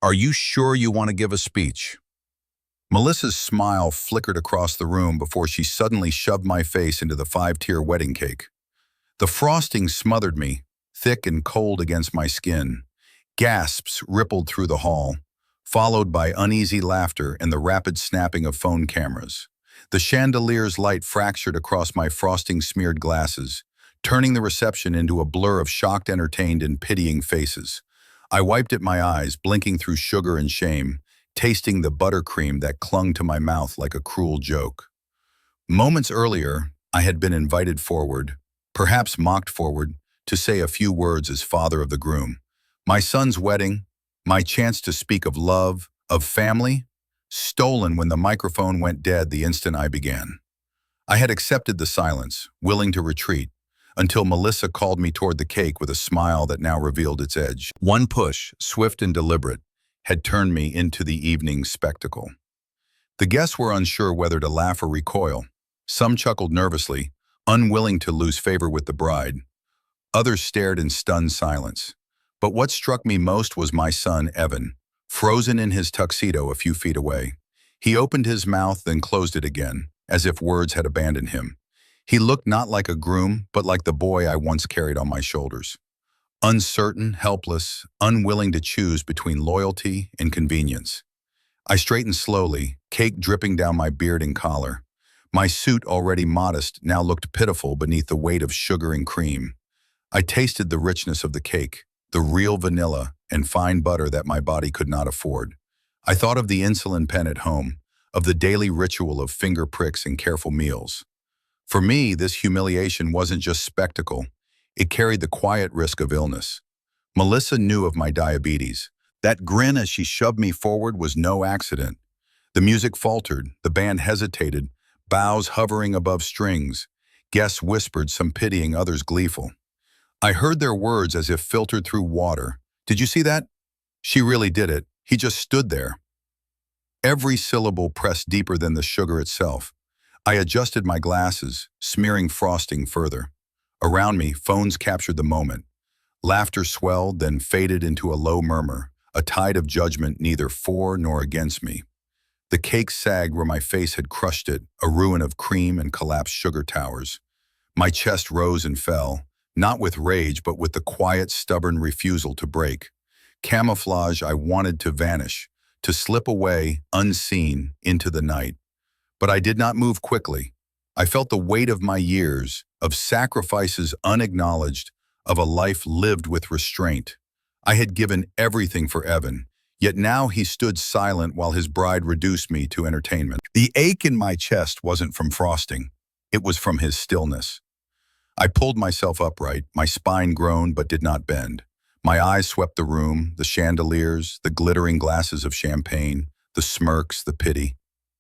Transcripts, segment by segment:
Are you sure you want to give a speech? Melissa's smile flickered across the room before she suddenly shoved my face into the five-tier wedding cake. The frosting smothered me, thick and cold against my skin. Gasps rippled through the hall, followed by uneasy laughter and the rapid snapping of phone cameras. The chandelier's light fractured across my frosting-smeared glasses, turning the reception into a blur of shocked, entertained, and pitying faces. I wiped at my eyes, blinking through sugar and shame, tasting the buttercream that clung to my mouth like a cruel joke. Moments earlier, I had been invited forward, perhaps mocked forward, to say a few words as father of the groom. My son's wedding, my chance to speak of love, of family, stolen when the microphone went dead the instant I began. I had accepted the silence, willing to retreat, until Melissa called me toward the cake with a smile that now revealed its edge. One push, swift and deliberate, had turned me into the evening's spectacle. The guests were unsure whether to laugh or recoil. Some chuckled nervously, unwilling to lose favor with the bride. Others stared in stunned silence. But what struck me most was my son, Evan, frozen in his tuxedo a few feet away. He opened his mouth, then closed it again, as if words had abandoned him. He looked not like a groom, but like the boy I once carried on my shoulders. Uncertain, helpless, unwilling to choose between loyalty and convenience. I straightened slowly, cake dripping down my beard and collar. My suit, already modest, now looked pitiful beneath the weight of sugar and cream. I tasted the richness of the cake, the real vanilla and fine butter that my body could not afford. I thought of the insulin pen at home, of the daily ritual of finger pricks and careful meals. For me, this humiliation wasn't just spectacle. It carried the quiet risk of illness. Melissa knew of my diabetes. That grin as she shoved me forward was no accident. The music faltered, the band hesitated, bows hovering above strings. Guests whispered, some pitying, others gleeful. I heard their words as if filtered through water. Did you see that? She really did it. He just stood there. Every syllable pressed deeper than the sugar itself. I adjusted my glasses, smearing frosting further. Around me, phones captured the moment. Laughter swelled, then faded into a low murmur, a tide of judgment neither for nor against me. The cake sagged where my face had crushed it, a ruin of cream and collapsed sugar towers. My chest rose and fell, not with rage but with the quiet, stubborn refusal to break. Camouflage I wanted to vanish, to slip away, unseen, into the night. But I did not move quickly. I felt the weight of my years, of sacrifices unacknowledged, of a life lived with restraint. I had given everything for Evan, yet now he stood silent while his bride reduced me to entertainment. The ache in my chest wasn't from frosting. It was from his stillness. I pulled myself upright, my spine groaned but did not bend. My eyes swept the room, the chandeliers, the glittering glasses of champagne, the smirks, the pity.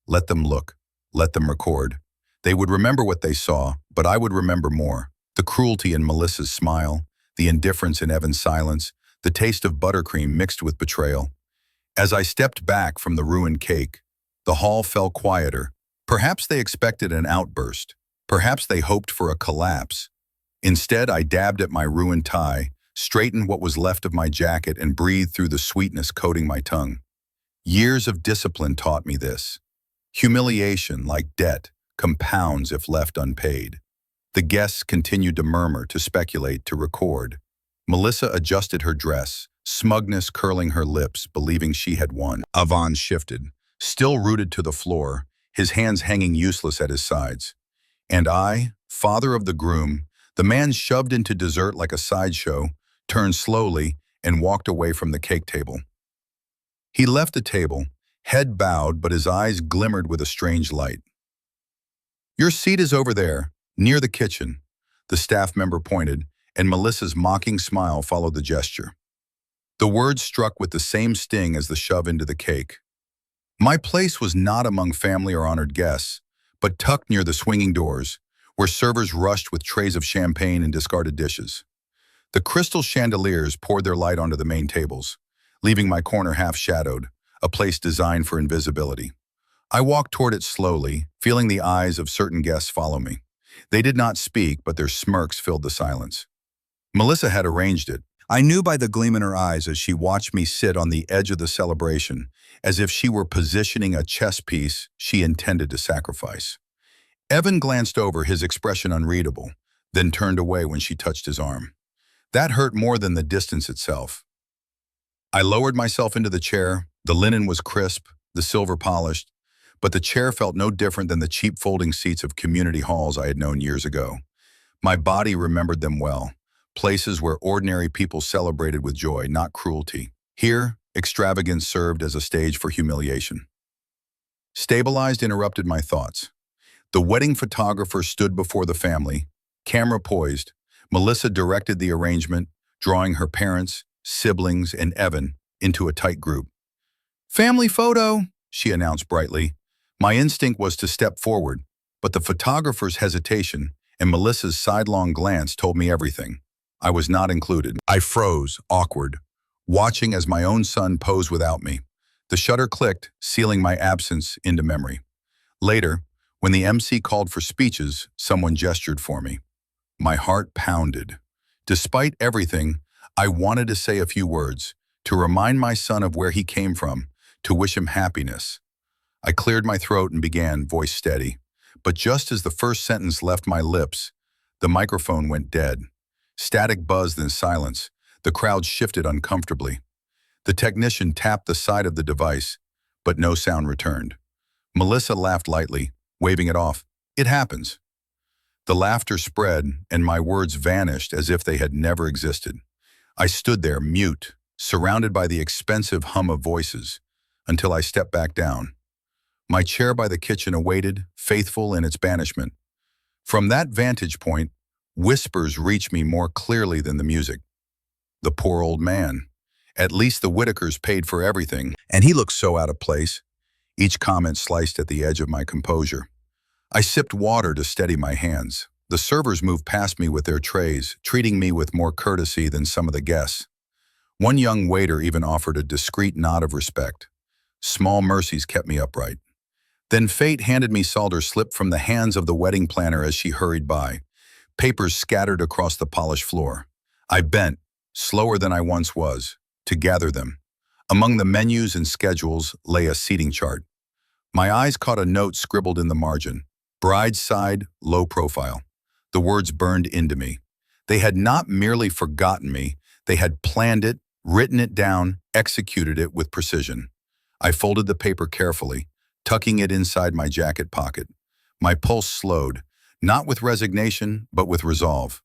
Let them look. Let them record. They would remember what they saw, but I would remember more. The cruelty in Melissa's smile, the indifference in Evan's silence, the taste of buttercream mixed with betrayal. As I stepped back from the ruined cake, the hall fell quieter. Perhaps they expected an outburst. Perhaps they hoped for a collapse. Instead, I dabbed at my ruined tie, straightened what was left of my jacket, and breathed through the sweetness coating my tongue. Years of discipline taught me this. Humiliation, like debt, compounds if left unpaid. The guests continued to murmur, to speculate, to record. Melissa adjusted her dress, smugness curling her lips, believing she had won. Avan shifted, still rooted to the floor, his hands hanging useless at his sides. And I, father of the groom, the man shoved into dessert like a sideshow, turned slowly and walked away from the cake table. He left the table, head bowed, but his eyes glimmered with a strange light. "Your seat is over there, near the kitchen," the staff member pointed, and Melissa's mocking smile followed the gesture. The words struck with the same sting as the shove into the cake. My place was not among family or honored guests, but tucked near the swinging doors, where servers rushed with trays of champagne and discarded dishes. The crystal chandeliers poured their light onto the main tables, leaving my corner half shadowed, a place designed for invisibility. I walked toward it slowly, feeling the eyes of certain guests follow me. They did not speak, but their smirks filled the silence. Melissa had arranged it. I knew by the gleam in her eyes as she watched me sit on the edge of the celebration, as if she were positioning a chess piece she intended to sacrifice. Evan glanced over, his expression unreadable, then turned away when she touched his arm. That hurt more than the distance itself. I lowered myself into the chair. The linen was crisp, the silver polished, but the chair felt no different than the cheap folding seats of community halls I had known years ago. My body remembered them well, places where ordinary people celebrated with joy, not cruelty. Here, extravagance served as a stage for humiliation. Stabilized interrupted my thoughts. The wedding photographer stood before the family, camera poised. Melissa directed the arrangement, drawing her parents, siblings, and Evan into a tight group. "Family photo," she announced brightly. My instinct was to step forward, but the photographer's hesitation and Melissa's sidelong glance told me everything. I was not included. I froze, awkward, watching as my own son posed without me. The shutter clicked, sealing my absence into memory. Later, when the MC called for speeches, someone gestured for me. My heart pounded. Despite everything, I wanted to say a few words, to remind my son of where he came from, to wish him happiness. I cleared my throat and began, voice steady. But just as the first sentence left my lips, the microphone went dead. Static buzzed in silence. The crowd shifted uncomfortably. The technician tapped the side of the device, but no sound returned. Melissa laughed lightly, waving it off. "It happens." The laughter spread, and my words vanished as if they had never existed. I stood there, mute, surrounded by the expensive hum of voices, until I stepped back down. My chair by the kitchen awaited, faithful in its banishment. From that vantage point, whispers reached me more clearly than the music. The poor old man. At least the Whitakers paid for everything, and he looked so out of place. Each comment sliced at the edge of my composure. I sipped water to steady my hands. The servers moved past me with their trays, treating me with more courtesy than some of the guests. One young waiter even offered a discreet nod of respect. Small mercies kept me upright. Then fate handed me Salder's slip from the hands of the wedding planner as she hurried by. Papers scattered across the polished floor. I bent, slower than I once was, to gather them. Among the menus and schedules lay a seating chart. My eyes caught a note scribbled in the margin. Bride's side, low profile. The words burned into me. They had not merely forgotten me, they had planned it, written it down, executed it with precision. I folded the paper carefully, tucking it inside my jacket pocket. My pulse slowed, not with resignation, but with resolve.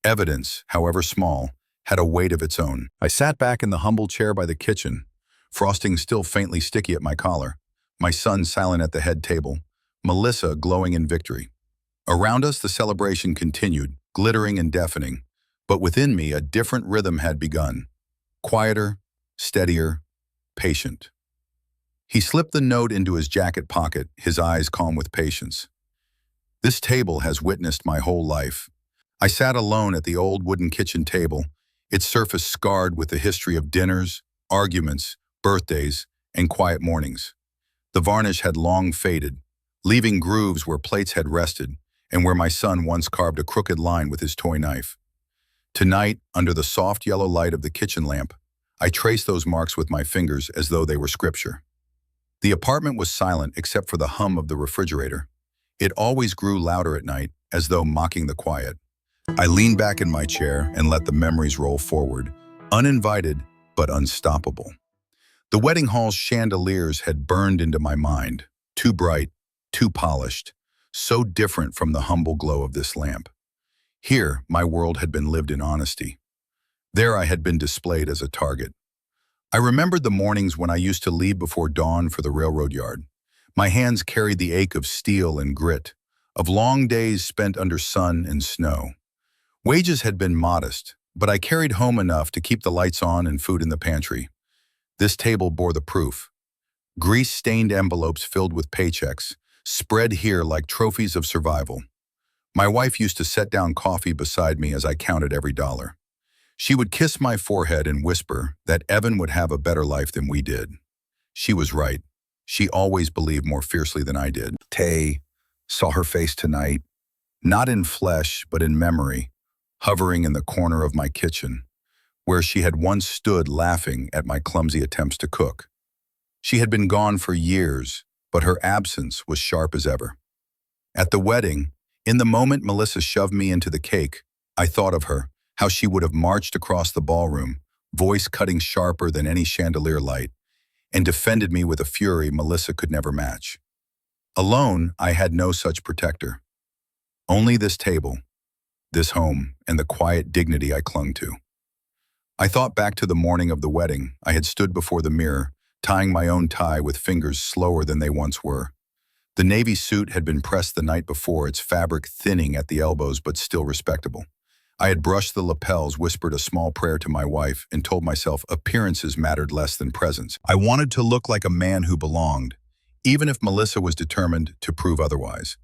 Evidence, however small, had a weight of its own. I sat back in the humble chair by the kitchen, frosting still faintly sticky at my collar, my son silent at the head table, Melissa glowing in victory. Around us, the celebration continued, glittering and deafening, but within me, a different rhythm had begun. Quieter, steadier, patient. He slipped the note into his jacket pocket, his eyes calm with patience. "This table has witnessed my whole life." I sat alone at the old wooden kitchen table, its surface scarred with the history of dinners, arguments, birthdays, and quiet mornings. The varnish had long faded, leaving grooves where plates had rested and where my son once carved a crooked line with his toy knife. Tonight, under the soft yellow light of the kitchen lamp, I traced those marks with my fingers as though they were scripture. The apartment was silent except for the hum of the refrigerator. It always grew louder at night, as though mocking the quiet. I leaned back in my chair and let the memories roll forward, uninvited but unstoppable. The wedding hall's chandeliers had burned into my mind, too bright, too polished, so different from the humble glow of this lamp. Here, my world had been lived in honesty. There I had been displayed as a target. I remembered the mornings when I used to leave before dawn for the railroad yard. My hands carried the ache of steel and grit, of long days spent under sun and snow. Wages had been modest, but I carried home enough to keep the lights on and food in the pantry. This table bore the proof. Grease-stained envelopes filled with paychecks, spread here like trophies of survival. My wife used to set down coffee beside me as I counted every dollar. She would kiss my forehead and whisper that Evan would have a better life than we did. She was right. She always believed more fiercely than I did. Tay saw her face tonight, not in flesh, but in memory, hovering in the corner of my kitchen. where she had once stood laughing at my clumsy attempts to cook. She had been gone for years, but her absence was sharp as ever. At the wedding, in the moment Melissa shoved me into the cake, I thought of her, how she would have marched across the ballroom, voice cutting sharper than any chandelier light, and defended me with a fury Melissa could never match. Alone, I had no such protector. Only this table, this home, and the quiet dignity I clung to. I thought back to the morning of the wedding. I had stood before the mirror, tying my own tie with fingers slower than they once were. The navy suit had been pressed the night before, its fabric thinning at the elbows but still respectable. I had brushed the lapels, whispered a small prayer to my wife, and told myself appearances mattered less than presence. I wanted to look like a man who belonged, even if Melissa was determined to prove otherwise.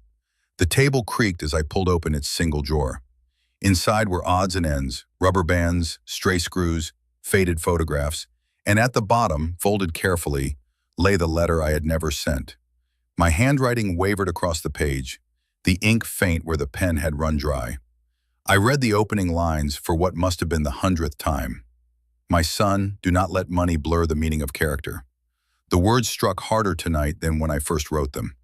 The table creaked as I pulled open its single drawer. Inside were odds and ends, rubber bands, stray screws, faded photographs, and at the bottom, folded carefully, lay the letter I had never sent. My handwriting wavered across the page, the ink faint where the pen had run dry. I read the opening lines for what must have been the 100th time. My son, do not let money blur the meaning of character. The words struck harder tonight than when I first wrote them.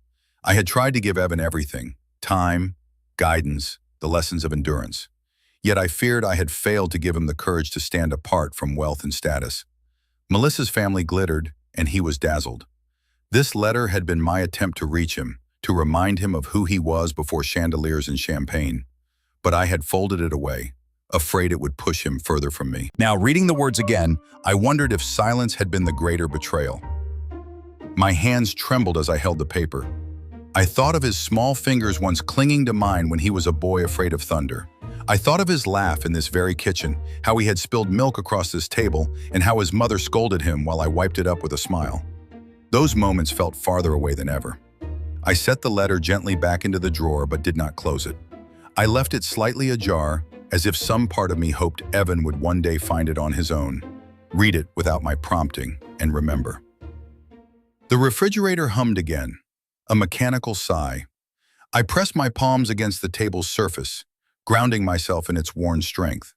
I had tried to give Evan everything, time, guidance, the lessons of endurance. Yet I feared I had failed to give him the courage to stand apart from wealth and status. Melissa's family glittered, and he was dazzled. This letter had been my attempt to reach him, to remind him of who he was before chandeliers and champagne. But I had folded it away, afraid it would push him further from me. Now, reading the words again, I wondered if silence had been the greater betrayal. My hands trembled as I held the paper. I thought of his small fingers once clinging to mine when he was a boy afraid of thunder. I thought of his laugh in this very kitchen, how he had spilled milk across this table, and how his mother scolded him while I wiped it up with a smile. Those moments felt farther away than ever. I set the letter gently back into the drawer but did not close it. I left it slightly ajar, as if some part of me hoped Evan would one day find it on his own, read it without my prompting, and remember. The refrigerator hummed again, a mechanical sigh. I pressed my palms against the table's surface, grounding myself in its worn strength.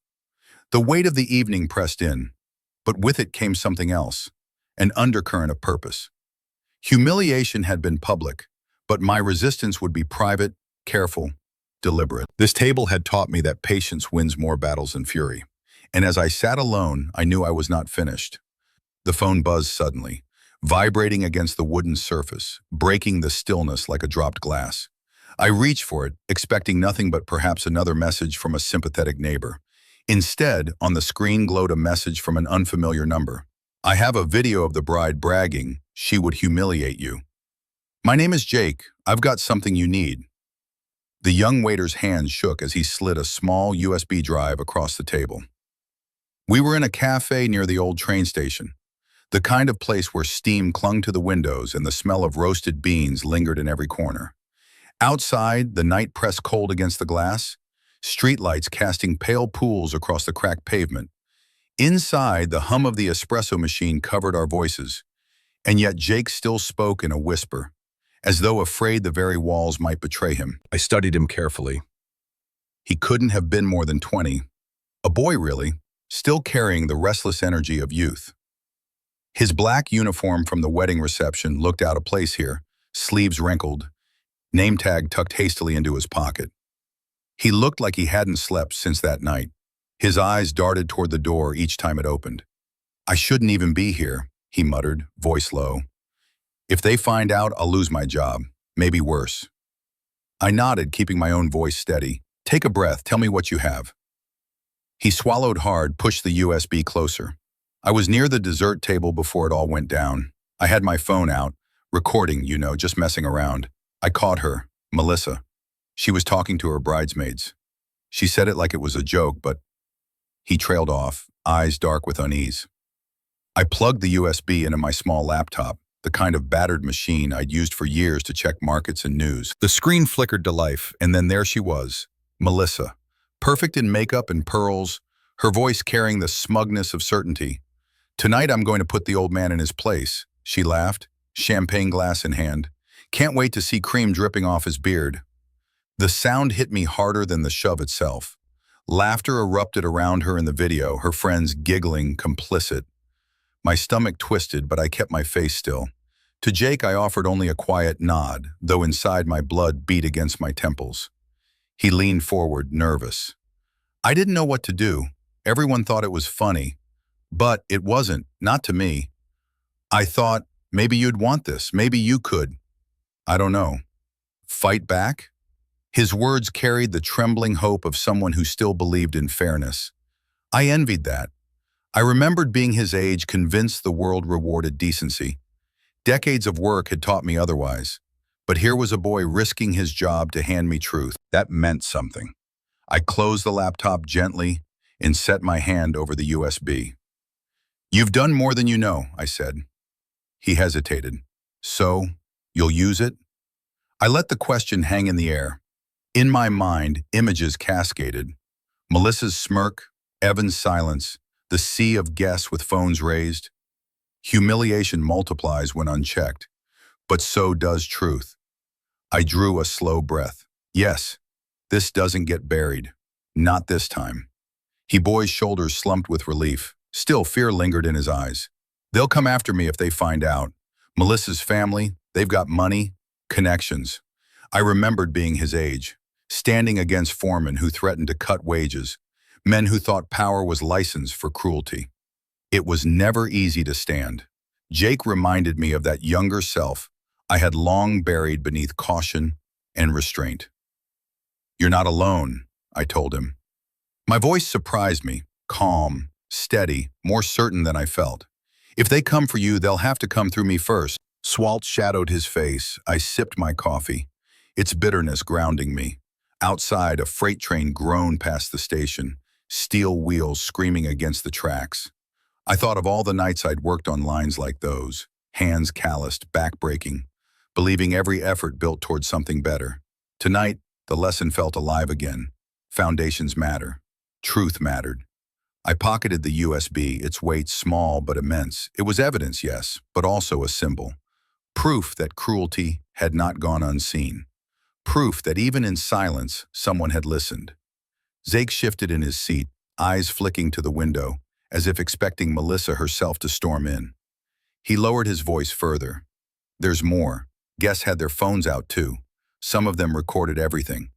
The weight of the evening pressed in, but with it came something else, an undercurrent of purpose. Humiliation had been public, but my resistance would be private, careful, deliberate. This table had taught me that patience wins more battles than fury, and as I sat alone, I knew I was not finished. The phone buzzed suddenly, vibrating against the wooden surface, breaking the stillness like a dropped glass. I reached for it, expecting nothing but perhaps another message from a sympathetic neighbor. Instead, on the screen glowed a message from an unfamiliar number. I have a video of the bride bragging, she would humiliate you. My name is Jake. I've got something you need. The young waiter's hand shook as he slid a small USB drive across the table. We were in a cafe near the old train station, the kind of place where steam clung to the windows and the smell of roasted beans lingered in every corner. Outside, the night pressed cold against the glass, streetlights casting pale pools across the cracked pavement. Inside, the hum of the espresso machine covered our voices, and yet Jake still spoke in a whisper, as though afraid the very walls might betray him. I studied him carefully. He couldn't have been more than 20. A boy, really, still carrying the restless energy of youth. His black uniform from the wedding reception looked out of place here, sleeves wrinkled, name tag tucked hastily into his pocket. He looked like he hadn't slept since that night. His eyes darted toward the door each time it opened. I shouldn't even be here, he muttered, voice low. If they find out, I'll lose my job, maybe worse. I nodded, keeping my own voice steady. Take a breath, tell me what you have. He swallowed hard, pushed the USB closer. I was near the dessert table before it all went down. I had my phone out, recording, just messing around. I caught her, Melissa. She was talking to her bridesmaids. She said it like it was a joke, but he trailed off, eyes dark with unease. I plugged the USB into my small laptop, the kind of battered machine I'd used for years to check markets and news. The screen flickered to life, and then there she was, Melissa, perfect in makeup and pearls, her voice carrying the smugness of certainty. Tonight I'm going to put the old man in his place, she laughed, champagne glass in hand. Can't wait to see cream dripping off his beard. The sound hit me harder than the shove itself, Laughter erupted around her in the video, her friends giggling, complicit. My stomach twisted, but I kept my face still. To Jake, I offered only a quiet nod, though inside my blood beat against my temples. He leaned forward, nervous. I didn't know what to do. Everyone thought it was funny, but it wasn't, not to me. I thought, maybe you'd want this, maybe you could. I don't know. Fight back? His words carried the trembling hope of someone who still believed in fairness. I envied that. I remembered being his age, convinced the world rewarded decency. Decades of work had taught me otherwise. But here was a boy risking his job to hand me truth. That meant something. I closed the laptop gently and set my hand over the USB. You've done more than you know, I said. He hesitated. So, you'll use it? I let the question hang in the air. In my mind, images cascaded. Melissa's smirk, Evan's silence, the sea of guests with phones raised. Humiliation multiplies when unchecked, but so does truth. I drew a slow breath. Yes, this doesn't get buried. Not this time. Boy's shoulders slumped with relief. Still, fear lingered in his eyes. They'll come after me if they find out. Melissa's family, they've got money, connections. I remembered being his age, standing against foremen who threatened to cut wages, men who thought power was license for cruelty. It was never easy to stand. Jake reminded me of that younger self I had long buried beneath caution and restraint. You're not alone, I told him. My voice surprised me, calm, steady, more certain than I felt. If they come for you, they'll have to come through me first. Swalt shadowed his face. I sipped my coffee, its bitterness grounding me. Outside, a freight train groaned past the station, steel wheels screaming against the tracks. I thought of all the nights I'd worked on lines like those, hands calloused, back breaking, believing every effort built towards something better. Tonight, the lesson felt alive again. Foundations matter. Truth mattered. I pocketed the USB, its weight small but immense. It was evidence, yes, but also a symbol. Proof that cruelty had not gone unseen. Proof that even in silence, someone had listened. Zake shifted in his seat, eyes flicking to the window, as if expecting Melissa herself to storm in. He lowered his voice further. There's more. Guests had their phones out too. Some of them recorded everything.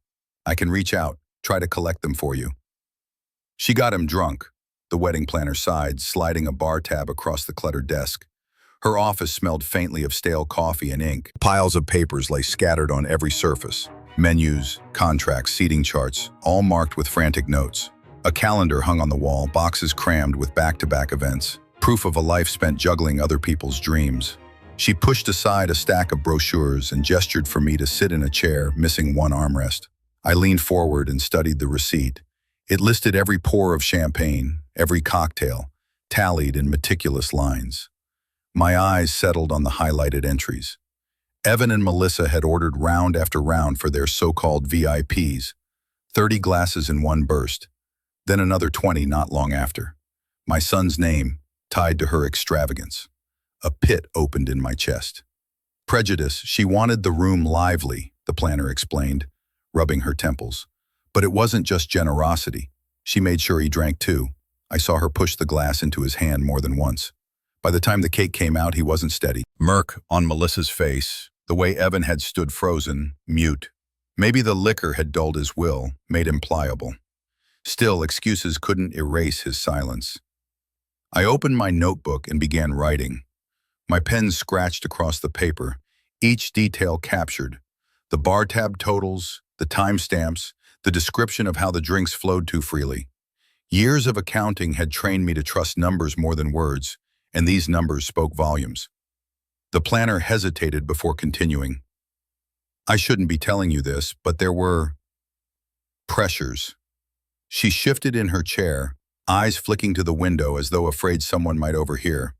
I can reach out, try to collect them for you. She got him drunk. The wedding planner sighed, sliding a bar tab across the cluttered desk. Her office smelled faintly of stale coffee and ink. Piles of papers lay scattered on every surface. Menus, contracts, seating charts, all marked with frantic notes. A calendar hung on the wall, boxes crammed with back-to-back events. Proof of a life spent juggling other people's dreams. She pushed aside a stack of brochures and gestured for me to sit in a chair, missing one armrest. I leaned forward and studied the receipt. It listed every pour of champagne, every cocktail, tallied in meticulous lines. My eyes settled on the highlighted entries. Evan and Melissa had ordered round after round for their so-called VIPs, 30 glasses in one burst, then another 20 not long after. My son's name tied to her extravagance. A pit opened in my chest. Prejudice, she wanted the room lively, the planner explained, rubbing her temples. But it wasn't just generosity. She made sure he drank too. I saw her push the glass into his hand more than once. By the time the cake came out, he wasn't steady. Murk on Melissa's face, the way Evan had stood frozen, mute. Maybe the liquor had dulled his will, made him pliable. Still, excuses couldn't erase his silence. I opened my notebook and began writing. My pen scratched across the paper, each detail captured. The bar tab totals, the timestamps, the description of how the drinks flowed too freely. Years of accounting had trained me to trust numbers more than words, and these numbers spoke volumes. The planner hesitated before continuing. I shouldn't be telling you this, but there were pressures. She shifted in her chair, eyes flicking to the window as though afraid someone might overhear.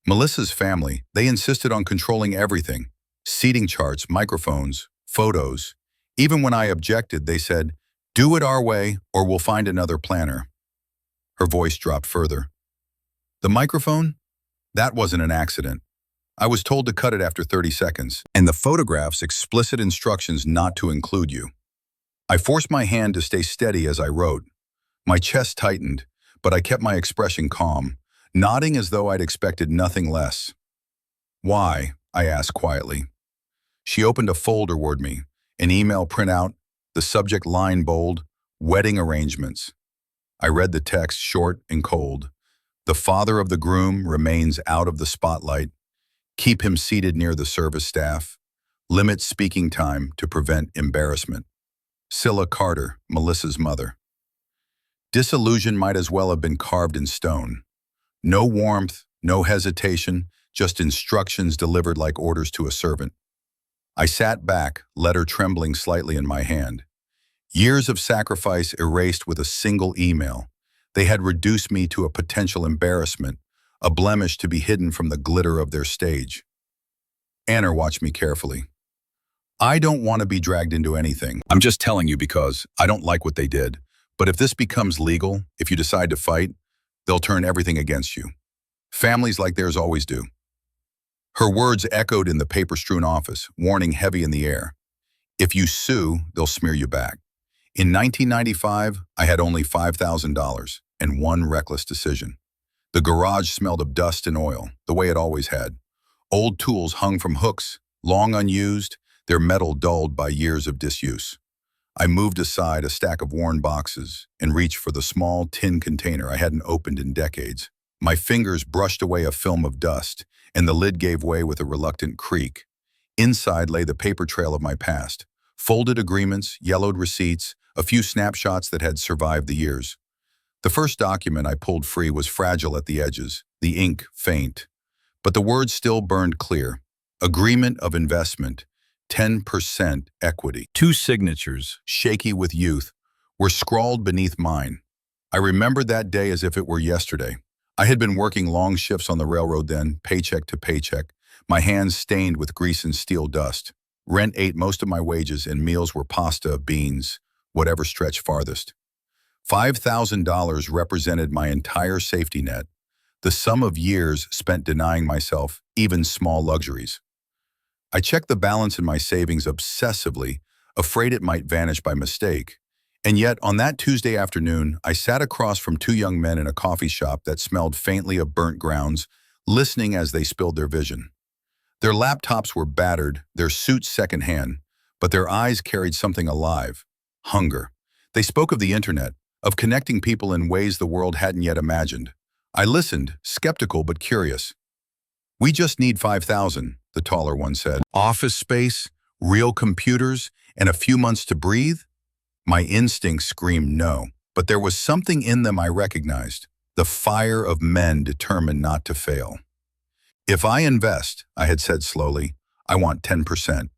Melissa's family, they insisted on controlling everything. Seating charts, microphones, photos. Even when I objected, they said, "Do it our way or we'll find another planner." Her voice dropped further. The microphone? That wasn't an accident. I was told to cut it after 30 seconds, and the photographs explicit instructions not to include you. I forced my hand to stay steady as I wrote. My chest tightened, but I kept my expression calm, nodding as though I'd expected nothing less. "Why?" I asked quietly. She opened a folder toward me, an email printout, the subject line bold, "Wedding arrangements." I read the text, short and cold. "The father of the groom remains out of the spotlight. Keep him seated near the service staff. Limit speaking time to prevent embarrassment. Scylla Carter, Melissa's mother." Disillusion might as well have been carved in stone. No warmth, no hesitation, just instructions delivered like orders to a servant. I sat back, letter trembling slightly in my hand. Years of sacrifice erased with a single email. They had reduced me to a potential embarrassment, a blemish to be hidden from the glitter of their stage. Anna watched me carefully. "I don't want to be dragged into anything. I'm just telling you because I don't like what they did. But if this becomes legal, if you decide to fight, they'll turn everything against you. Families like theirs always do." Her words echoed in the paper-strewn office, warning heavy in the air. "If you sue, they'll smear you back." In 1995, I had only $5,000 and one reckless decision. The garage smelled of dust and oil, the way it always had. Old tools hung from hooks, long unused, their metal dulled by years of disuse. I moved aside a stack of worn boxes and reached for the small tin container I hadn't opened in decades. My fingers brushed away a film of dust, and the lid gave way with a reluctant creak. Inside lay the paper trail of my past. Folded agreements, yellowed receipts, a few snapshots that had survived the years. The first document I pulled free was fragile at the edges, the ink faint. But the words still burned clear. Agreement of investment, 10% equity. Two signatures, shaky with youth, were scrawled beneath mine. I remembered that day as if it were yesterday. I had been working long shifts on the railroad then, paycheck to paycheck, my hands stained with grease and steel dust. Rent ate most of my wages and meals were pasta, beans, whatever stretched farthest. $5,000 represented my entire safety net, the sum of years spent denying myself even small luxuries. I checked the balance in my savings obsessively, afraid it might vanish by mistake. And yet, on that Tuesday afternoon, I sat across from two young men in a coffee shop that smelled faintly of burnt grounds, listening as they spilled their vision. Their laptops were battered, their suits secondhand, but their eyes carried something alive: hunger. They spoke of the internet, of connecting people in ways the world hadn't yet imagined. I listened, skeptical but curious. "We just need 5,000, the taller one said. "Office space, real computers, and a few months to breathe?" My instincts screamed no, but there was something in them I recognized, the fire of men determined not to fail. "If I invest," I had said slowly, "I want 10%.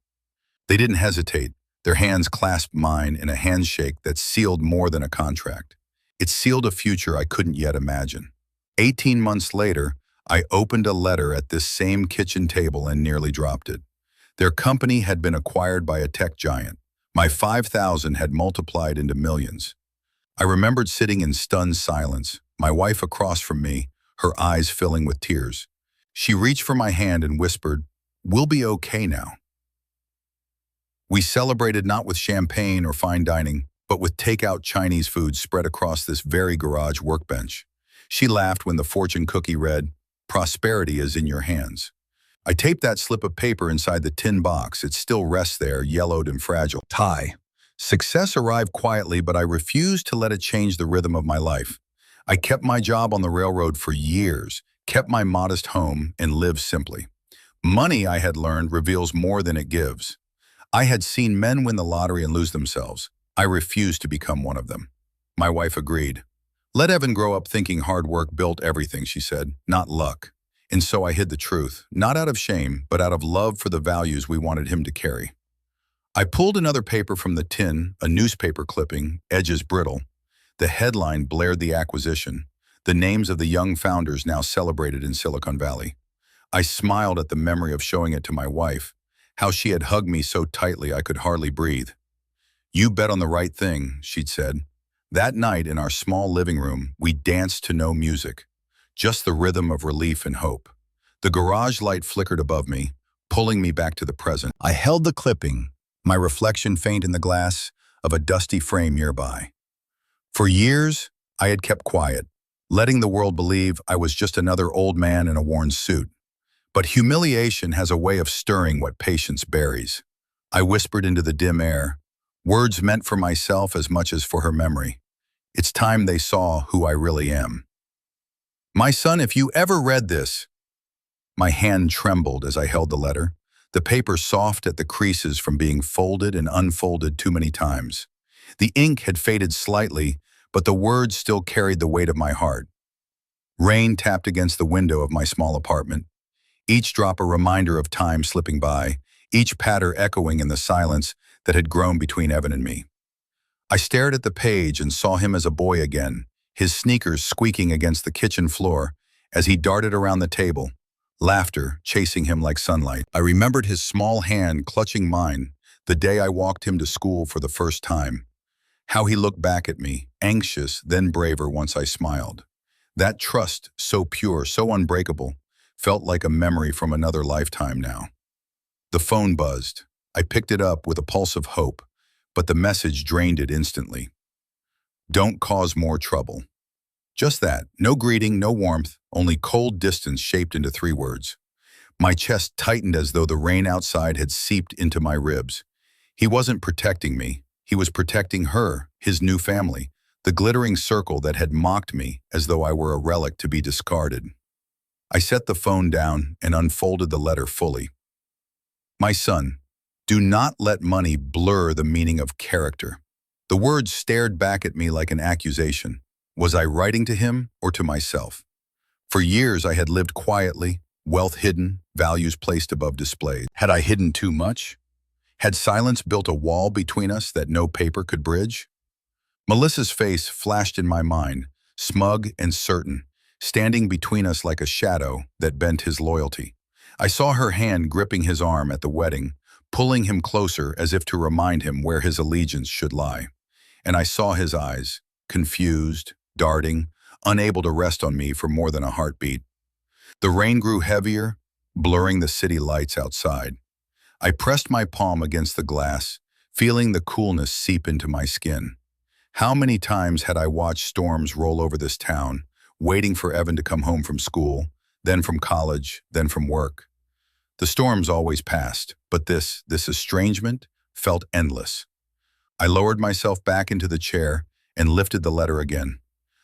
They didn't hesitate. Their hands clasped mine in a handshake that sealed more than a contract. It sealed a future I couldn't yet imagine. 18 months later, I opened a letter at this same kitchen table and nearly dropped it. Their company had been acquired by a tech giant. My 5,000 had multiplied into millions. I remembered sitting in stunned silence, my wife across from me, her eyes filling with tears. She reached for my hand and whispered, "We'll be okay now." We celebrated not with champagne or fine dining, but with takeout Chinese food spread across this very garage workbench. She laughed when the fortune cookie read, "Prosperity is in your hands." I taped that slip of paper inside the tin box. It still rests there, yellowed and fragile. Tie. Success arrived quietly, but I refused to let it change the rhythm of my life. I kept my job on the railroad for years, kept my modest home, and lived simply. Money, I had learned, reveals more than it gives. I had seen men win the lottery and lose themselves. I refused to become one of them. My wife agreed. "Let Evan grow up thinking hard work built everything," she said, "not luck." And so I hid the truth, not out of shame, but out of love for the values we wanted him to carry. I pulled another paper from the tin, a newspaper clipping, edges brittle. The headline blared the acquisition, the names of the young founders now celebrated in Silicon Valley. I smiled at the memory of showing it to my wife, how she had hugged me so tightly I could hardly breathe. "You bet on the right thing," she'd said. That night in our small living room, we danced to no music, just the rhythm of relief and hope. The garage light flickered above me, pulling me back to the present. I held the clipping, my reflection faint in the glass, of a dusty frame nearby. For years, I had kept quiet, letting the world believe I was just another old man in a worn suit. But humiliation has a way of stirring what patience buries. I whispered into the dim air, words meant for myself as much as for her memory. It's time they saw who I really am. My son, if you ever read this. My hand trembled as I held the letter, the paper soft at the creases from being folded and unfolded too many times. The ink had faded slightly, but the words still carried the weight of my heart. Rain tapped against the window of my small apartment, each drop a reminder of time slipping by, each patter echoing in the silence that had grown between Evan and me. I stared at the page and saw him as a boy again, his sneakers squeaking against the kitchen floor as he darted around the table, laughter chasing him like sunlight. I remembered his small hand clutching mine the day I walked him to school for the first time. How he looked back at me, anxious, then braver once I smiled. That trust, so pure, so unbreakable, felt like a memory from another lifetime now. The phone buzzed. I picked it up with a pulse of hope, but the message drained it instantly. Don't cause more trouble. Just that, no greeting, no warmth, only cold distance shaped into 3 words. My chest tightened as though the rain outside had seeped into my ribs. He wasn't protecting me. He was protecting her, his new family, the glittering circle that had mocked me as though I were a relic to be discarded. I set the phone down and unfolded the letter fully. My son, do not let money blur the meaning of character. The words stared back at me like an accusation. Was I writing to him or to myself? For years I had lived quietly, wealth hidden, values placed above displays. Had I hidden too much? Had silence built a wall between us that no paper could bridge? Melissa's face flashed in my mind, smug and certain, standing between us like a shadow that bent his loyalty. I saw her hand gripping his arm at the wedding, pulling him closer as if to remind him where his allegiance should lie. And I saw his eyes, confused, darting, unable to rest on me for more than a heartbeat. The rain grew heavier, blurring the city lights outside. I pressed my palm against the glass, feeling the coolness seep into my skin. How many times had I watched storms roll over this town, waiting for Evan to come home from school, then from college, then from work. The storms always passed, but this estrangement felt endless. I lowered myself back into the chair and lifted the letter again.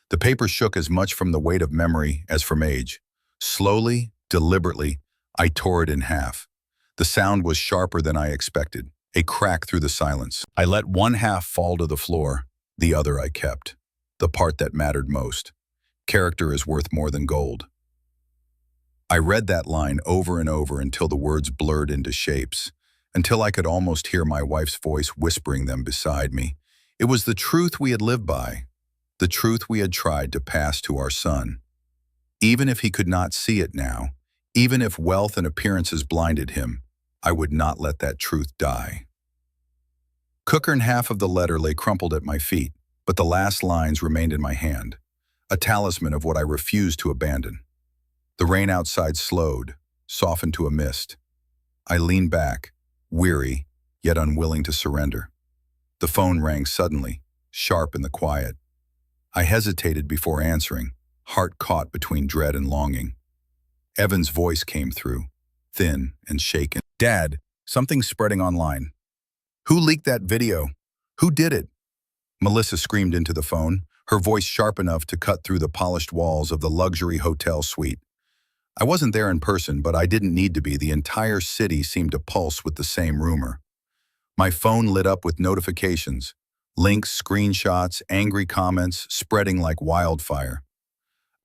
The paper shook as much from the weight of memory as from age. Slowly, deliberately, I tore it in half. The sound was sharper than I expected, a crack through the silence. I let one half fall to the floor, the other I kept, the part that mattered most. Character is worth more than gold. I read that line over and over until the words blurred into shapes, until I could almost hear my wife's voice whispering them beside me. It was the truth we had lived by, the truth we had tried to pass to our son. Even if he could not see it now, even if wealth and appearances blinded him, I would not let that truth die. Cookern half of the letter lay crumpled at my feet, but the last lines remained in my hand, a talisman of what I refused to abandon. The rain outside slowed, softened to a mist. I leaned back, weary, yet unwilling to surrender. The phone rang suddenly, sharp in the quiet. I hesitated before answering, heart caught between dread and longing. Evan's voice came through, thin and shaken. Dad, something's spreading online. Who leaked that video? Who did it? Melissa screamed into the phone, her voice sharp enough to cut through the polished walls of the luxury hotel suite. I wasn't there in person, but I didn't need to be. The entire city seemed to pulse with the same rumor. My phone lit up with notifications, links, screenshots, angry comments spreading like wildfire.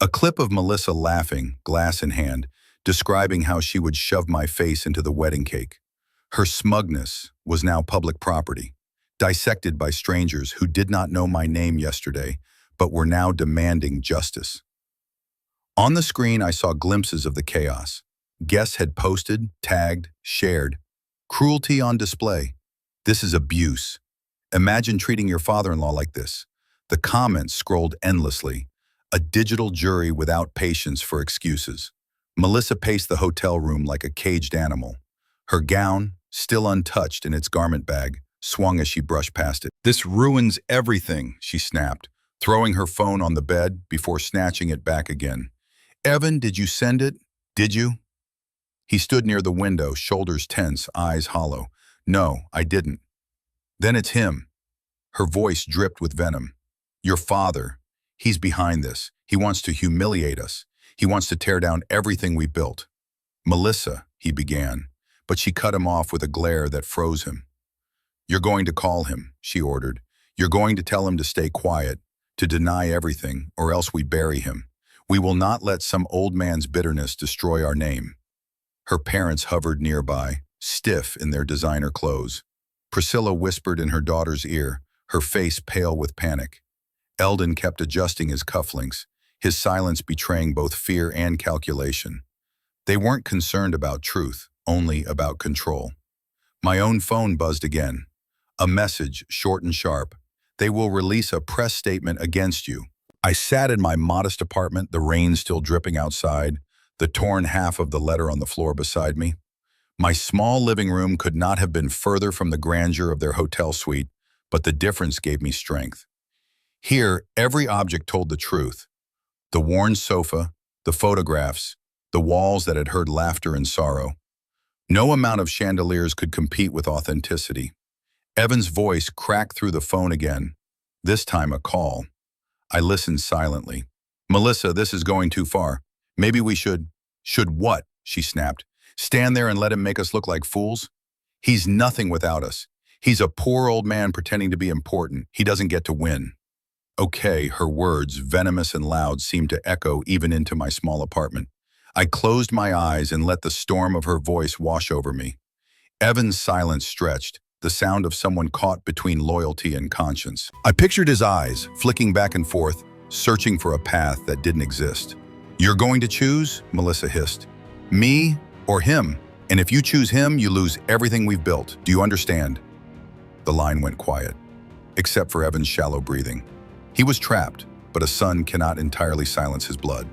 A clip of Melissa laughing, glass in hand, describing how she would shove my face into the wedding cake. Her smugness was now public property, dissected by strangers who did not know my name yesterday, but were now demanding justice. On the screen, I saw glimpses of the chaos. Guests had posted, tagged, shared. Cruelty on display. This is abuse. Imagine treating your father-in-law like this. The comments scrolled endlessly. A digital jury without patience for excuses. Melissa paced the hotel room like a caged animal. Her gown, still untouched in its garment bag, swung as she brushed past it. "This ruins everything," she snapped, throwing her phone on the bed before snatching it back again. "Evan, did you send it? Did you?" He stood near the window, shoulders tense, eyes hollow. "No, I didn't." "Then it's him." Her voice dripped with venom. "Your father. He's behind this. He wants to humiliate us. He wants to tear down everything we built." "Melissa," he began, but she cut him off with a glare that froze him. "You're going to call him," she ordered. "You're going to tell him to stay quiet, to deny everything, or else we bury him. We will not let some old man's bitterness destroy our name." Her parents hovered nearby, stiff in their designer clothes. Priscilla whispered in her daughter's ear, her face pale with panic. Eldon kept adjusting his cufflinks, his silence betraying both fear and calculation. They weren't concerned about truth, only about control. My own phone buzzed again. A message, short and sharp. "They will release a press statement against you." I sat in my modest apartment, the rain still dripping outside, the torn half of the letter on the floor beside me. My small living room could not have been further from the grandeur of their hotel suite, but the difference gave me strength. Here, every object told the truth. The worn sofa, the photographs, the walls that had heard laughter and sorrow. No amount of chandeliers could compete with authenticity. Evan's voice cracked through the phone again, this time a call. I listened silently. "Melissa, this is going too far. Maybe we should—" "Should what?" she snapped. "Stand there and let him make us look like fools? He's nothing without us. He's a poor old man pretending to be important. He doesn't get to win." "Okay," her words, venomous and loud, seemed to echo even into my small apartment. I closed my eyes and let the storm of her voice wash over me. Evan's silence stretched, the sound of someone caught between loyalty and conscience. I pictured his eyes, flicking back and forth, searching for a path that didn't exist. "You're going to choose?" Melissa hissed. "Me or him? And if you choose him, you lose everything we've built. Do you understand?" The line went quiet, except for Evan's shallow breathing. He was trapped, but a son cannot entirely silence his blood.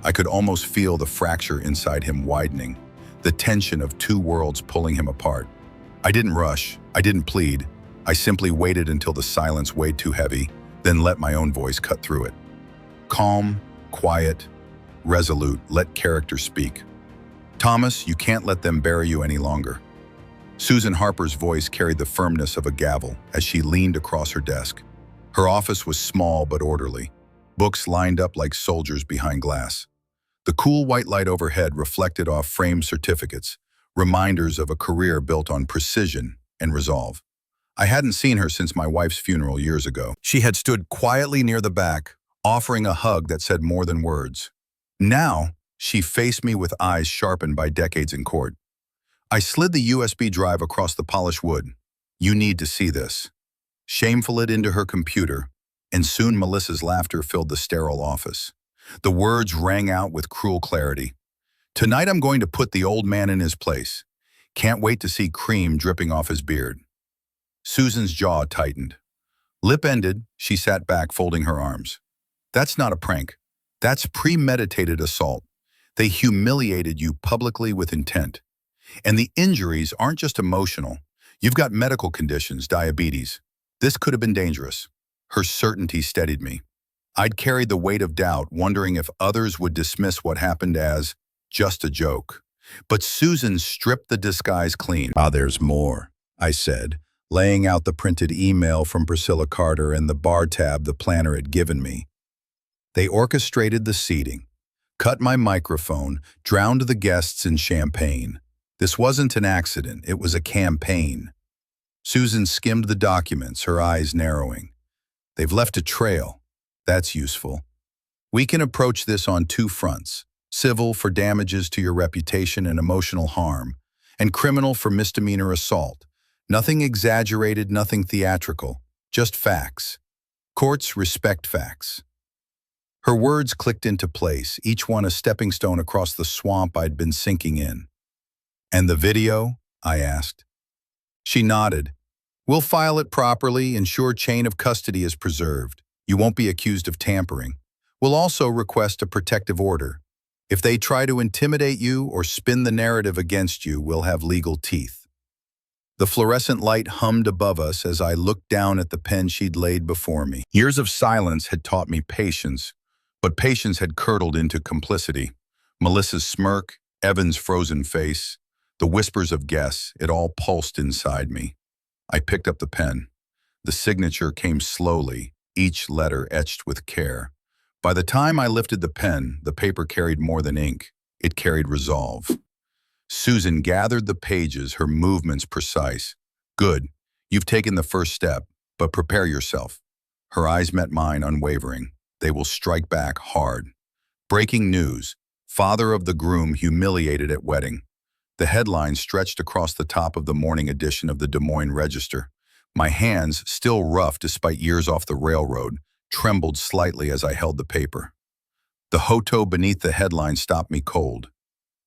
I could almost feel the fracture inside him widening, the tension of two worlds pulling him apart. I didn't rush, I didn't plead. I simply waited until the silence weighed too heavy, then let my own voice cut through it. Calm, quiet, resolute, let character speak. "Thomas, you can't let them bury you any longer." Susan Harper's voice carried the firmness of a gavel as she leaned across her desk. Her office was small but orderly, books lined up like soldiers behind glass. The cool white light overhead reflected off framed certificates, reminders of a career built on precision and resolve. I hadn't seen her since my wife's funeral years ago. She had stood quietly near the back, offering a hug that said more than words. Now, she faced me with eyes sharpened by decades in court. I slid the USB drive across the polished wood. "You need to see this." Shameful it into her computer, and soon Melissa's laughter filled the sterile office. The words rang out with cruel clarity. "Tonight I'm going to put the old man in his place. Can't wait to see cream dripping off his beard." Susan's jaw tightened. Lip-ended, she sat back, folding her arms. "That's not a prank. That's premeditated assault. They humiliated you publicly with intent. And the injuries aren't just emotional. You've got medical conditions, diabetes. This could have been dangerous." Her certainty steadied me. I'd carried the weight of doubt, wondering if others would dismiss what happened as just a joke. But Susan stripped the disguise clean. "There's more," I said, laying out the printed email from Priscilla Carter and the bar tab the planner had given me. They orchestrated the seating, cut my microphone, drowned the guests in champagne. This wasn't an accident, it was a campaign. Susan skimmed the documents, her eyes narrowing. "They've left a trail. That's useful. We can approach this on two fronts: civil for damages to your reputation and emotional harm, and criminal for misdemeanor assault. Nothing exaggerated, nothing theatrical, just facts. Courts respect facts." Her words clicked into place, each one a stepping stone across the swamp I'd been sinking in. "And the video?" I asked. She nodded. "We'll file it properly, ensure chain of custody is preserved. You won't be accused of tampering. We'll also request a protective order. If they try to intimidate you or spin the narrative against you, we'll have legal teeth." The fluorescent light hummed above us as I looked down at the pen she'd laid before me. Years of silence had taught me patience, but patience had curdled into complicity. Melissa's smirk, Evan's frozen face, the whispers of guess, it all pulsed inside me. I picked up the pen. The signature came slowly, each letter etched with care. By the time I lifted the pen, the paper carried more than ink. It carried resolve. Susan gathered the pages, her movements precise. Good. You've taken the first step, but prepare yourself. Her eyes met mine, unwavering. They will strike back hard. Breaking news. Father of the groom humiliated at wedding. The headline stretched across the top of the morning edition of the Des Moines Register. My hands, still rough despite years off the railroad, trembled slightly as I held the paper. The hoto beneath the headline stopped me cold.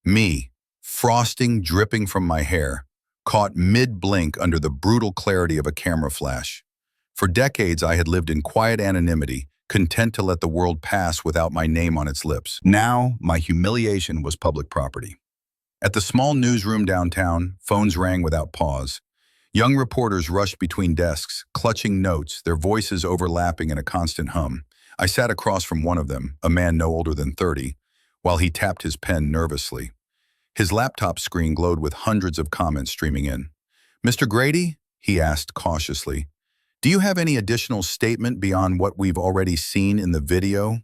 Me, frosting dripping from my hair, caught mid-blink under the brutal clarity of a camera flash. For decades I had lived in quiet anonymity, content to let the world pass without my name on its lips. Now, my humiliation was public property. At the small newsroom downtown, phones rang without pause. Young reporters rushed between desks, clutching notes, their voices overlapping in a constant hum. I sat across from one of them, a man no older than 30, while he tapped his pen nervously. His laptop screen glowed with hundreds of comments streaming in. "Mr. Grady?" he asked cautiously. "Do you have any additional statement beyond what we've already seen in the video?"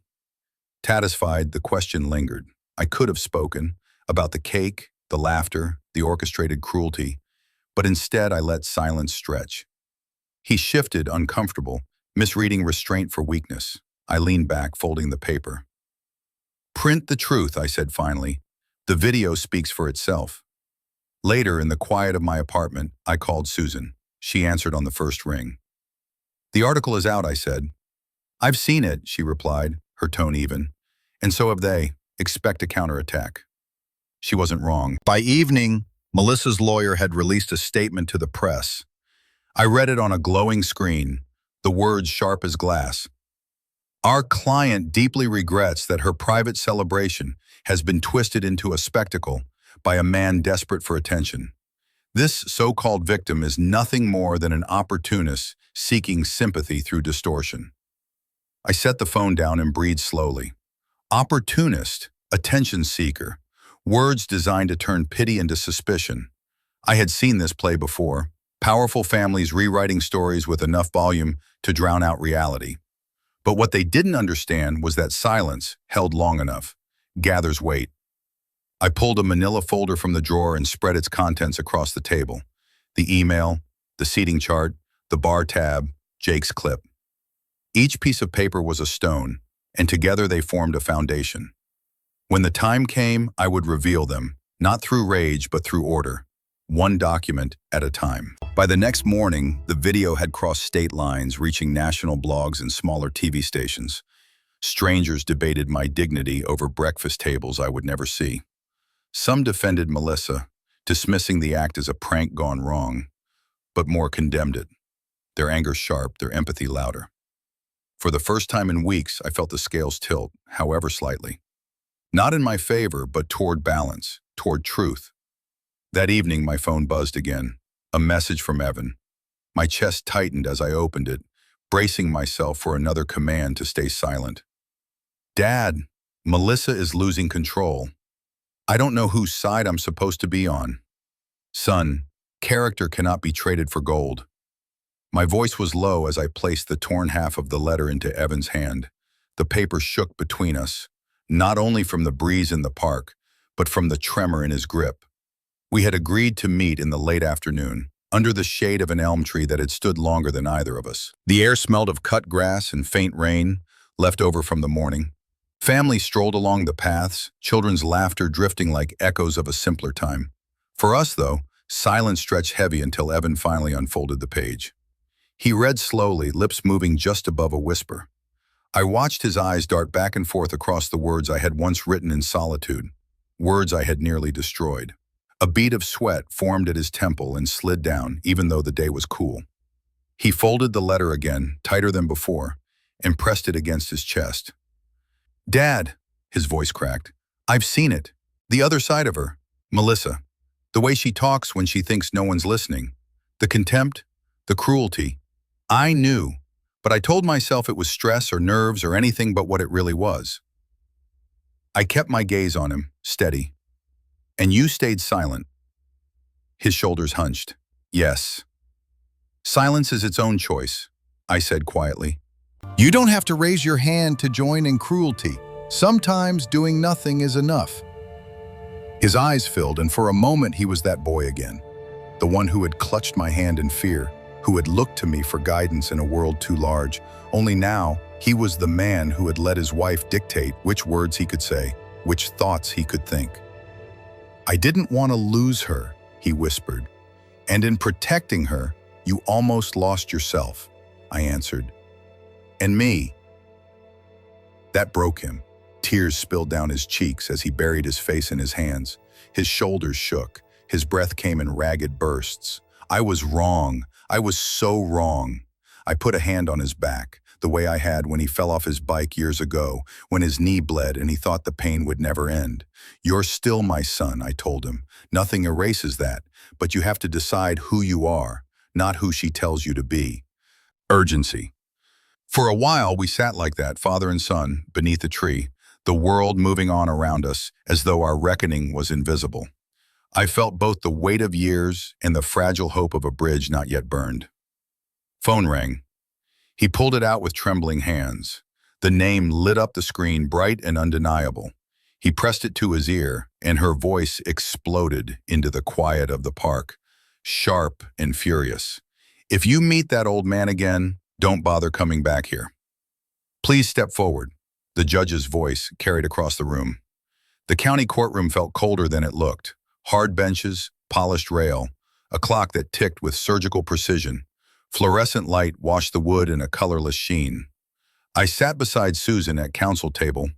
Satisfied, the question lingered. I could have spoken about the cake, the laughter, the orchestrated cruelty, but instead I let silence stretch. He shifted, uncomfortable, misreading restraint for weakness. I leaned back, folding the paper. "Print the truth," I said finally. "The video speaks for itself." Later, in the quiet of my apartment, I called Susan. She answered on the first ring. "The article is out," I said. "I've seen it," she replied, her tone even. "And so have they. Expect a counterattack." She wasn't wrong. By evening, Melissa's lawyer had released a statement to the press. I read it on a glowing screen, the words sharp as glass. "Our client deeply regrets that her private celebration has been twisted into a spectacle by a man desperate for attention. This so-called victim is nothing more than an opportunist seeking sympathy through distortion." I set the phone down and breathed slowly. Opportunist, attention seeker, words designed to turn pity into suspicion. I had seen this play before, powerful families rewriting stories with enough volume to drown out reality. But what they didn't understand was that silence, held long enough, gathers weight. I pulled a manila folder from the drawer and spread its contents across the table. The email, the seating chart, the bar tab, Jake's clip. Each piece of paper was a stone, and together they formed a foundation. When the time came, I would reveal them, not through rage but through order, one document at a time. By the next morning, the video had crossed state lines, reaching national blogs and smaller TV stations. Strangers debated my dignity over breakfast tables I would never see. Some defended Melissa, dismissing the act as a prank gone wrong, but more condemned it. Their anger sharp, their empathy louder. For the first time in weeks, I felt the scales tilt, however slightly. Not in my favor, but toward balance, toward truth. That evening, my phone buzzed again. A message from Evan. My chest tightened as I opened it, bracing myself for another command to stay silent. "Dad, Melissa is losing control. I don't know whose side I'm supposed to be on. Son, character cannot be traded for gold." My voice was low as I placed the torn half of the letter into Evan's hand. The paper shook between us, not only from the breeze in the park, but from the tremor in his grip. We had agreed to meet in the late afternoon, under the shade of an elm tree that had stood longer than either of us. The air smelled of cut grass and faint rain, left over from the morning. Families strolled along the paths, children's laughter drifting like echoes of a simpler time. For us, though, silence stretched heavy until Evan finally unfolded the page. He read slowly, lips moving just above a whisper. I watched his eyes dart back and forth across the words I had once written in solitude, words I had nearly destroyed. A bead of sweat formed at his temple and slid down, even though the day was cool. He folded the letter again, tighter than before, and pressed it against his chest. "Dad," his voice cracked, "I've seen it. The other side of her. Melissa. The way she talks when she thinks no one's listening. The contempt, the cruelty. I knew, but I told myself it was stress or nerves or anything but what it really was. I kept my gaze on him, steady. And you stayed silent. His shoulders hunched. Yes. Silence is its own choice, I said quietly. You don't have to raise your hand to join in cruelty. Sometimes doing nothing is enough. His eyes filled, and for a moment he was that boy again. The one who had clutched my hand in fear, who had looked to me for guidance in a world too large. Only now, he was the man who had let his wife dictate which words he could say, which thoughts he could think. I didn't want to lose her, he whispered. And in protecting her, you almost lost yourself, I answered. And me. That broke him. Tears spilled down his cheeks as he buried his face in his hands. His shoulders shook. His breath came in ragged bursts. I was wrong. I was so wrong. I put a hand on his back, the way I had when he fell off his bike years ago, when his knee bled and he thought the pain would never end. You're still my son, I told him. Nothing erases that, but you have to decide who you are, not who she tells you to be. Urgency. For a while, we sat like that, father and son, beneath a tree, the world moving on around us as though our reckoning was invisible. I felt both the weight of years and the fragile hope of a bridge not yet burned. Phone rang. He pulled it out with trembling hands. The name lit up the screen, bright and undeniable. He pressed it to his ear, and her voice exploded into the quiet of the park, sharp and furious. If you meet that old man again, don't bother coming back here. Please step forward. The judge's voice carried across the room. The county courtroom felt colder than it looked. Hard benches, polished rail, a clock that ticked with surgical precision. Fluorescent light washed the wood in a colorless sheen. I sat beside Susan at counsel table,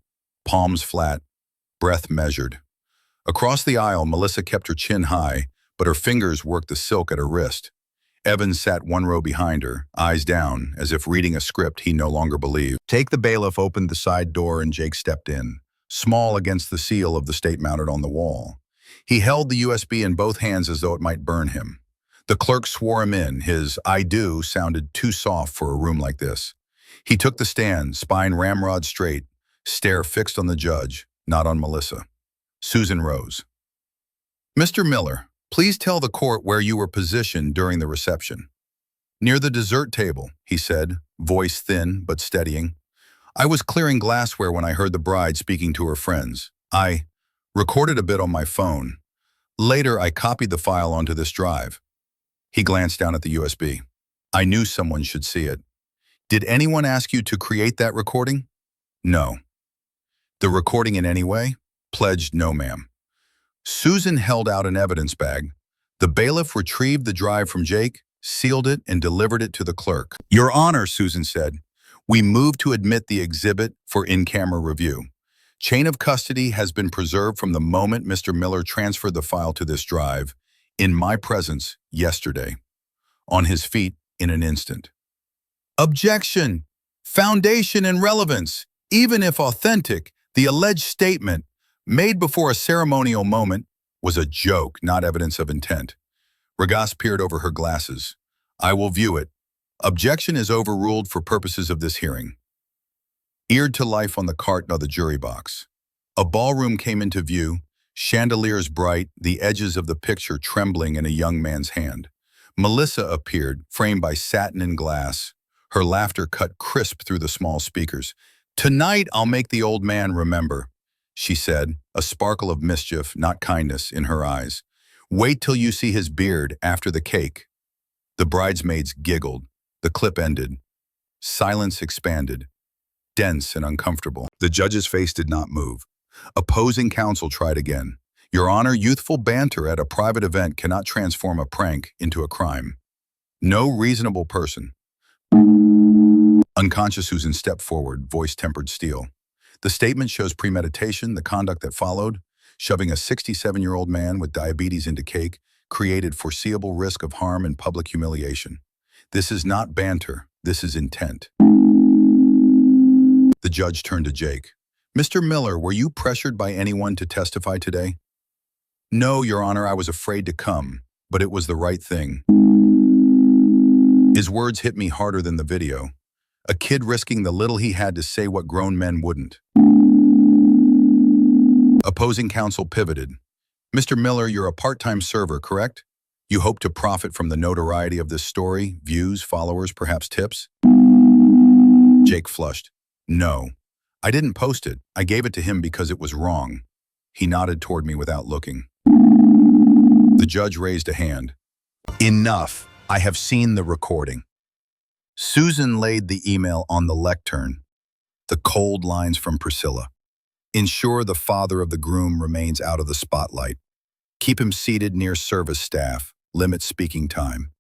palms flat, breath measured. Across the aisle, Melissa kept her chin high, but her fingers worked the silk at her wrist. Evan sat one row behind her, eyes down, as if reading a script he no longer believed. The bailiff opened the side door and Jake stepped in, small against the seal of the state mounted on the wall. He held the USB in both hands as though it might burn him. The clerk swore him in. His "I do" sounded too soft for a room like this. He took the stand, spine ramrod straight, stare fixed on the judge, not on Melissa. Susan rose. Mr. Miller, please tell the court where you were positioned during the reception. Near the dessert table, he said, voice thin but steadying. I was clearing glassware when I heard the bride speaking to her friends. I recorded a bit on my phone. Later, I copied the file onto this drive. He glanced down at the USB. I knew someone should see it. Did anyone ask you to create that recording? No. The recording in any way? Pledged no, ma'am. Susan held out an evidence bag. The bailiff retrieved the drive from Jake, sealed it, and delivered it to the clerk. Your Honor, Susan said, we move to admit the exhibit for in-camera review. Chain of custody has been preserved from the moment Mr. Miller transferred the file to this drive, in my presence, yesterday. On his feet in an instant. Objection! Foundation and relevance. Even if authentic, the alleged statement, made before a ceremonial moment, was a joke, not evidence of intent. Regas peered over her glasses. I will view it. Objection is overruled for purposes of this hearing. Eared to life on the cart of the jury box. A ballroom came into view, chandeliers bright, the edges of the picture trembling in a young man's hand. Melissa appeared, framed by satin and glass. Her laughter cut crisp through the small speakers. Tonight I'll make the old man remember, she said, a sparkle of mischief, not kindness, in her eyes. Wait till you see his beard after the cake. The bridesmaids giggled. The clip ended. Silence expanded, dense and uncomfortable. The judge's face did not move. Opposing counsel tried again. Your Honor, youthful banter at a private event cannot transform a prank into a crime. No reasonable person. Unconscious Susan stepped forward, voice tempered steel. The statement shows premeditation. The conduct that followed, shoving a 67-year-old man with diabetes into cake, created foreseeable risk of harm and public humiliation. This is not banter. This is intent. The judge turned to Jake. Mr. Miller, were you pressured by anyone to testify today? No, Your Honor, I was afraid to come, but it was the right thing. His words hit me harder than the video. A kid risking the little he had to say what grown men wouldn't. Opposing counsel pivoted. Mr. Miller, you're a part-time server, correct? You hope to profit from the notoriety of this story, views, followers, perhaps tips? Jake flushed. No, I didn't post it. I gave it to him because it was wrong. He nodded toward me without looking. The judge raised a hand. Enough. I have seen the recording. Susan laid the email on the lectern. The cold lines from Priscilla. Ensure the father of the groom remains out of the spotlight. Keep him seated near service staff. Limit speaking time.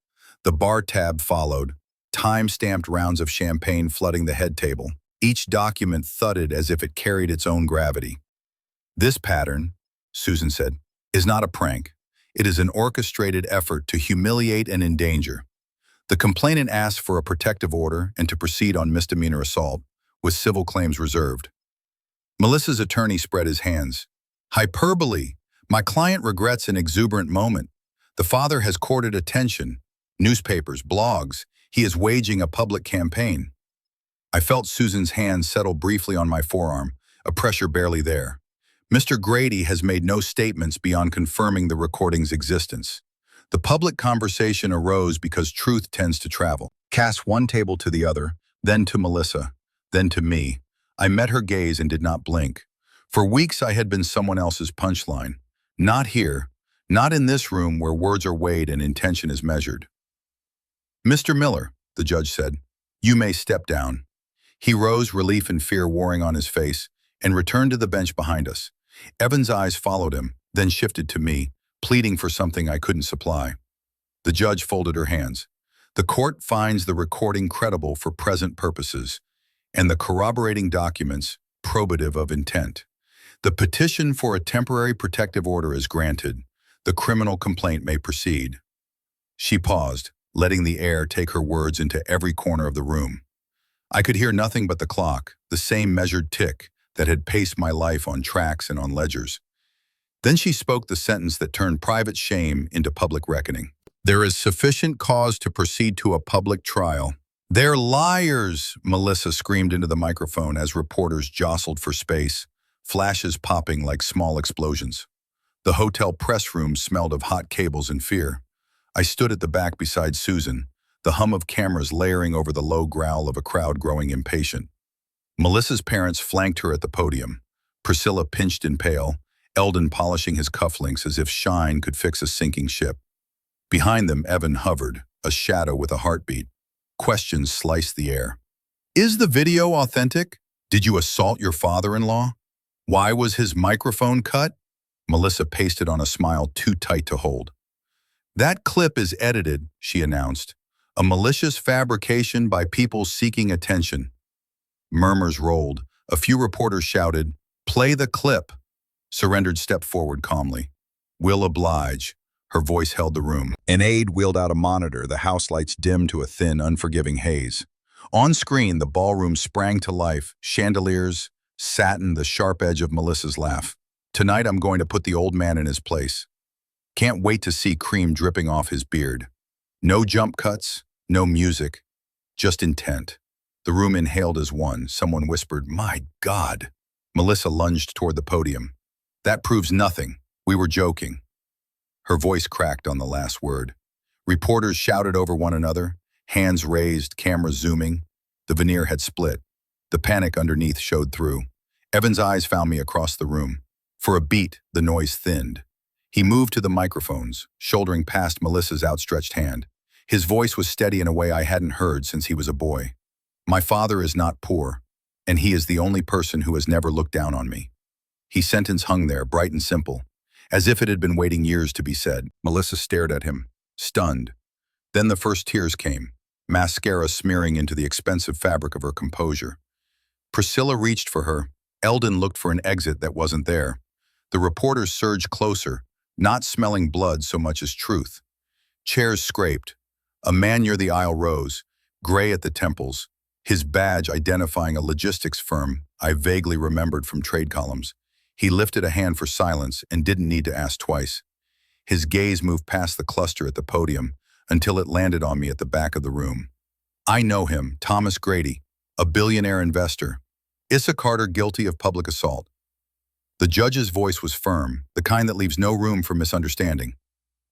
The bar tab followed. Time-stamped rounds of champagne flooding the head table. Each document thudded as if it carried its own gravity. This pattern, Susan said, is not a prank. It is an orchestrated effort to humiliate and endanger. The complainant asked for a protective order and to proceed on misdemeanor assault, with civil claims reserved. Melissa's attorney spread his hands. Hyperbole. My client regrets an exuberant moment. The father has courted attention. Newspapers, blogs. He is waging a public campaign. I felt Susan's hand settle briefly on my forearm, a pressure barely there. Mr. Grady has made no statements beyond confirming the recording's existence. The public conversation arose because truth tends to travel. Cast one table to the other, then to Melissa, then to me. I met her gaze and did not blink. For weeks I had been someone else's punchline. Not here, not in this room where words are weighed and intention is measured. Mr. Miller, the judge said, you may step down. He rose, relief and fear warring on his face, and returned to the bench behind us. Evan's eyes followed him, then shifted to me, pleading for something I couldn't supply. The judge folded her hands. The court finds the recording credible for present purposes, and the corroborating documents probative of intent. The petition for a temporary protective order is granted. The criminal complaint may proceed. She paused, letting the air take her words into every corner of the room. I could hear nothing but the clock, the same measured tick that had paced my life on tracks and on ledgers. Then she spoke the sentence that turned private shame into public reckoning. There is sufficient cause to proceed to a public trial. They're liars, Melissa screamed into the microphone as reporters jostled for space, flashes popping like small explosions. The hotel press room smelled of hot cables and fear. I stood at the back beside Susan, the hum of cameras layering over the low growl of a crowd growing impatient. Melissa's parents flanked her at the podium, Priscilla pinched and pale, Eldon polishing his cufflinks as if shine could fix a sinking ship. Behind them, Evan hovered, a shadow with a heartbeat. Questions sliced the air. Is the video authentic? Did you assault your father-in-law? Why was his microphone cut? Melissa pasted on a smile too tight to hold. That clip is edited, she announced. A malicious fabrication by people seeking attention. Murmurs rolled. A few reporters shouted, "Play the clip." Surrendered stepped forward calmly. "Will oblige." Her voice held the room. An aide wheeled out a monitor, the house lights dimmed to a thin, unforgiving haze. On screen, the ballroom sprang to life, chandeliers, satin, the sharp edge of Melissa's laugh. Tonight I'm going to put the old man in his place. Can't wait to see cream dripping off his beard. No jump cuts, no music, just intent. The room inhaled as one. Someone whispered, "My God." Melissa lunged toward the podium. "That proves nothing. We were joking." Her voice cracked on the last word. Reporters shouted over one another, hands raised, cameras zooming. The veneer had split. The panic underneath showed through. Evan's eyes found me across the room. For a beat, the noise thinned. He moved to the microphones, shouldering past Melissa's outstretched hand. His voice was steady in a way I hadn't heard since he was a boy. "My father is not poor, and he is the only person who has never looked down on me." His sentence hung there, bright and simple, as if it had been waiting years to be said. Melissa stared at him, stunned. Then the first tears came, mascara smearing into the expensive fabric of her composure. Priscilla reached for her. Eldon looked for an exit that wasn't there. The reporters surged closer, not smelling blood so much as truth. Chairs scraped. A man near the aisle rose, gray at the temples, his badge identifying a logistics firm I vaguely remembered from trade columns. He lifted a hand for silence and didn't need to ask twice. His gaze moved past the cluster at the podium, until it landed on me at the back of the room. I know him, Thomas Grady, a billionaire investor. Issa Carter guilty of public assault. The judge's voice was firm, the kind that leaves no room for misunderstanding.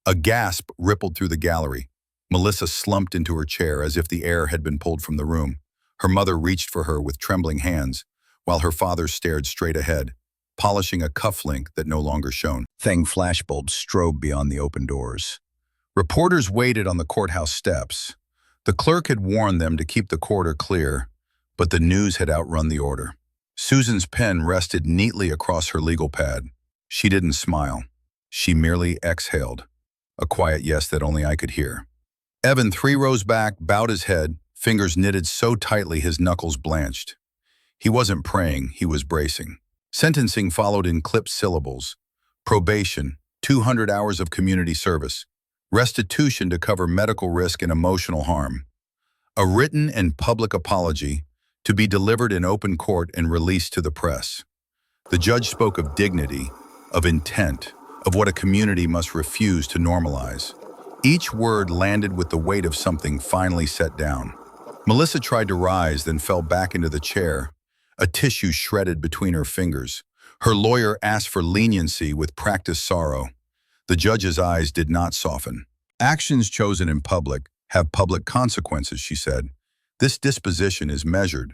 A gasp rippled through the gallery. Melissa slumped into her chair as if the air had been pulled from the room. Her mother reached for her with trembling hands, while her father stared straight ahead, polishing a cufflink that no longer shone. Flashbulbs strobed beyond the open doors. Reporters waited on the courthouse steps. The clerk had warned them to keep the corridor clear, but the news had outrun the order. Susan's pen rested neatly across her legal pad. She didn't smile. She merely exhaled, a quiet yes that only I could hear. Evan, 3 rows back, bowed his head, fingers knitted so tightly his knuckles blanched. He wasn't praying, he was bracing. Sentencing followed in clipped syllables. Probation, 200 hours of community service. Restitution to cover medical risk and emotional harm. A written and public apology to be delivered in open court and released to the press. The judge spoke of dignity, of intent, of what a community must refuse to normalize. Each word landed with the weight of something finally set down. Melissa tried to rise, then fell back into the chair, a tissue shredded between her fingers. Her lawyer asked for leniency with practiced sorrow. The judge's eyes did not soften. Actions chosen in public have public consequences, she said. This disposition is measured.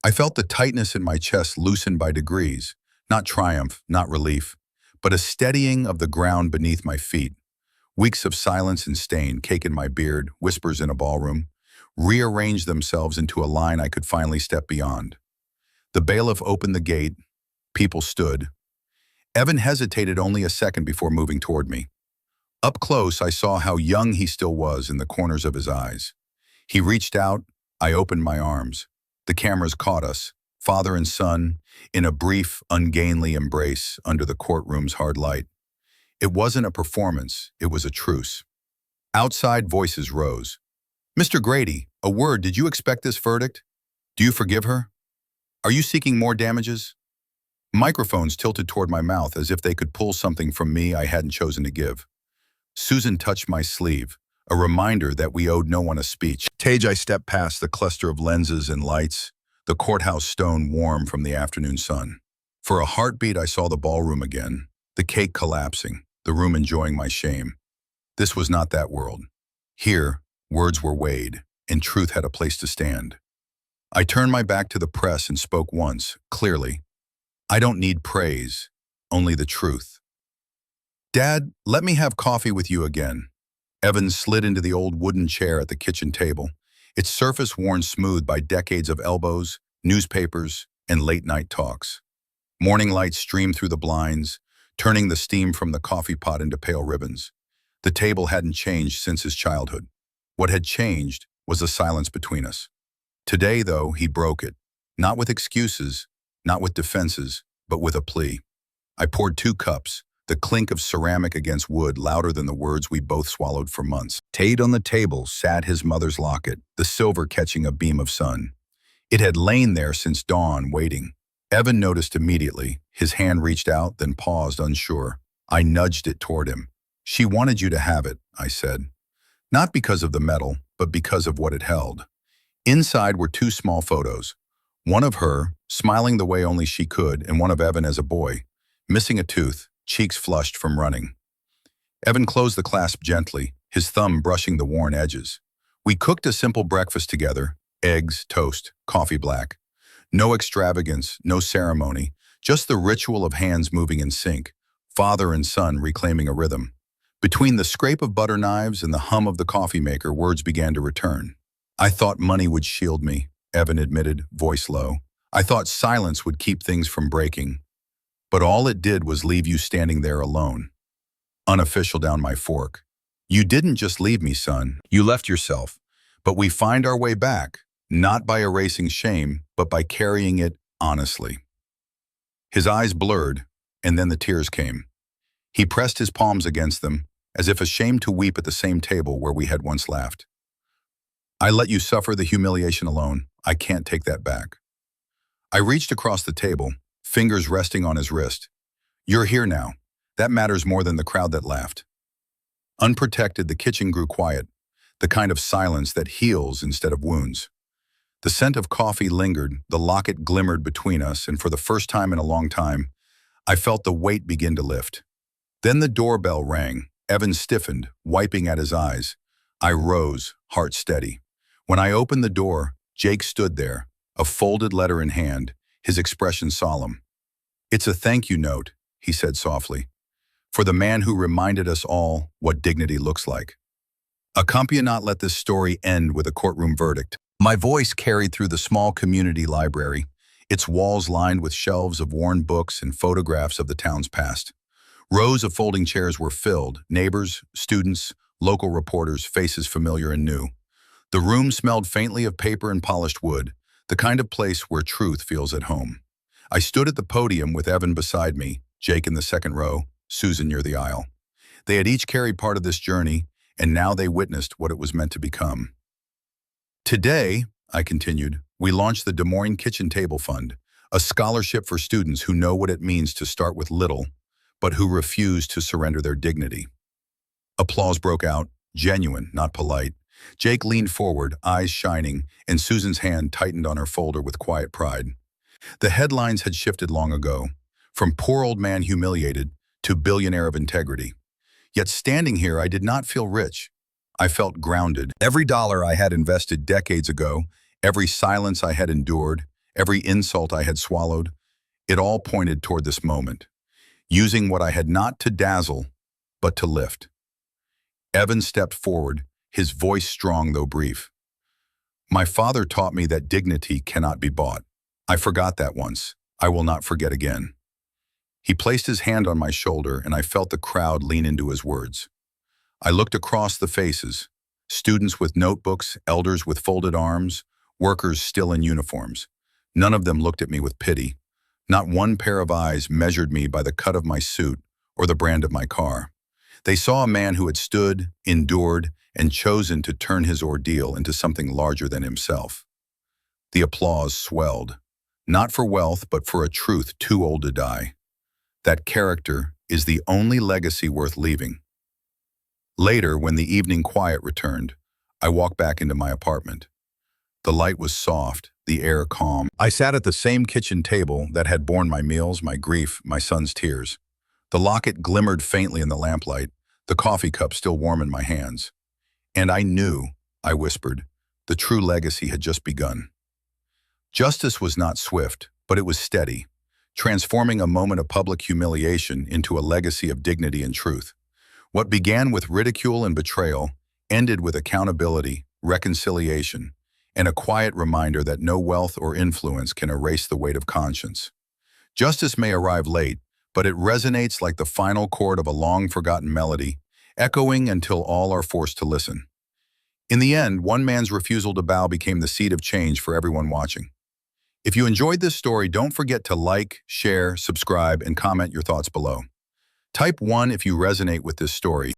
I felt the tightness in my chest loosen by degrees, not triumph, not relief, but a steadying of the ground beneath my feet. Weeks of silence and stain, cake in my beard, whispers in a ballroom, rearranged themselves into a line I could finally step beyond. The bailiff opened the gate. People stood. Evan hesitated only a second before moving toward me. Up close, I saw how young he still was in the corners of his eyes. He reached out. I opened my arms. The cameras caught us, father and son, in a brief, ungainly embrace under the courtroom's hard light. It wasn't a performance, it was a truce. Outside, voices rose. Mr. Grady, a word, did you expect this verdict? Do you forgive her? Are you seeking more damages? Microphones tilted toward my mouth as if they could pull something from me I hadn't chosen to give. Susan touched my sleeve, a reminder that we owed no one a speech. Tage, I stepped past the cluster of lenses and lights, the courthouse stone warm from the afternoon sun. For a heartbeat, I saw the ballroom again, the cake collapsing, the room enjoying my shame. This was not that world. Here, words were weighed, and truth had a place to stand. I turned my back to the press and spoke once, clearly. I don't need praise, only the truth. Dad, let me have coffee with you again. Evan slid into the old wooden chair at the kitchen table, its surface worn smooth by decades of elbows, newspapers, and late-night talks. Morning light streamed through the blinds, turning the steam from the coffee pot into pale ribbons. The table hadn't changed since his childhood. What had changed was the silence between us. Today, though, he broke it, not with excuses, not with defenses, but with a plea. I poured 2 cups, the clink of ceramic against wood louder than the words we both swallowed for months. Laid on the table sat his mother's locket, the silver catching a beam of sun. It had lain there since dawn, waiting. Evan noticed immediately. His hand reached out, then paused, unsure. I nudged it toward him. She wanted you to have it, I said. Not because of the metal, but because of what it held. Inside were 2 small photos. One of her, smiling the way only she could, and one of Evan as a boy, missing a tooth, cheeks flushed from running. Evan closed the clasp gently, his thumb brushing the worn edges. We cooked a simple breakfast together, eggs, toast, coffee black. No extravagance, no ceremony, just the ritual of hands moving in sync, father and son reclaiming a rhythm. Between the scrape of butter knives and the hum of the coffee maker, words began to return. I thought money would shield me, Evan admitted, voice low. I thought silence would keep things from breaking. But all it did was leave you standing there alone. Unofficial down my fork. You didn't just leave me, son. You left yourself. But we find our way back, not by erasing shame, but by carrying it honestly. His eyes blurred, and then the tears came. He pressed his palms against them, as if ashamed to weep at the same table where we had once laughed. I let you suffer the humiliation alone. I can't take that back. I reached across the table, fingers resting on his wrist. You're here now. That matters more than the crowd that laughed. Unprotected, the kitchen grew quiet, the kind of silence that heals instead of wounds. The scent of coffee lingered, the locket glimmered between us, and for the first time in a long time, I felt the weight begin to lift. Then the doorbell rang. Evan stiffened, wiping at his eyes. I rose, heart steady. When I opened the door, Jake stood there, a folded letter in hand, his expression solemn. "It's a thank you note," he said softly, "for the man who reminded us all what dignity looks like." Accompany not let this story end with a courtroom verdict. My voice carried through the small community library, its walls lined with shelves of worn books and photographs of the town's past. Rows of folding chairs were filled, neighbors, students, local reporters, faces familiar and new. The room smelled faintly of paper and polished wood, the kind of place where truth feels at home. I stood at the podium with Evan beside me, Jake in the second row, Susan near the aisle. They had each carried part of this journey, and now they witnessed what it was meant to become. Today, I continued, we launched the Des Moines Kitchen Table Fund, a scholarship for students who know what it means to start with little, but who refuse to surrender their dignity. Applause broke out, genuine, not polite. Jake leaned forward, eyes shining, and Susan's hand tightened on her folder with quiet pride. The headlines had shifted long ago, from poor old man humiliated to billionaire of integrity. Yet standing here, I did not feel rich. I felt grounded. Every dollar I had invested decades ago, every silence I had endured, every insult I had swallowed, it all pointed toward this moment, using what I had not to dazzle, but to lift. Evan stepped forward, his voice strong though brief. "My father taught me that dignity cannot be bought. I forgot that once. I will not forget again." He placed his hand on my shoulder, and I felt the crowd lean into his words. I looked across the faces, students with notebooks, elders with folded arms, workers still in uniforms. None of them looked at me with pity. Not one pair of eyes measured me by the cut of my suit or the brand of my car. They saw a man who had stood, endured, and chosen to turn his ordeal into something larger than himself. The applause swelled, not for wealth, but for a truth too old to die. That character is the only legacy worth leaving. Later, when the evening quiet returned, I walked back into my apartment. The light was soft, the air calm. I sat at the same kitchen table that had borne my meals, my grief, my son's tears. The locket glimmered faintly in the lamplight, the coffee cup still warm in my hands. And I knew, I whispered, the true legacy had just begun. Justice was not swift, but it was steady, transforming a moment of public humiliation into a legacy of dignity and truth. What began with ridicule and betrayal ended with accountability, reconciliation, and a quiet reminder that no wealth or influence can erase the weight of conscience. Justice may arrive late, but it resonates like the final chord of a long-forgotten melody, echoing until all are forced to listen. In the end, one man's refusal to bow became the seed of change for everyone watching. If you enjoyed this story, don't forget to like, share, subscribe, and comment your thoughts below. Type 1 if you resonate with this story.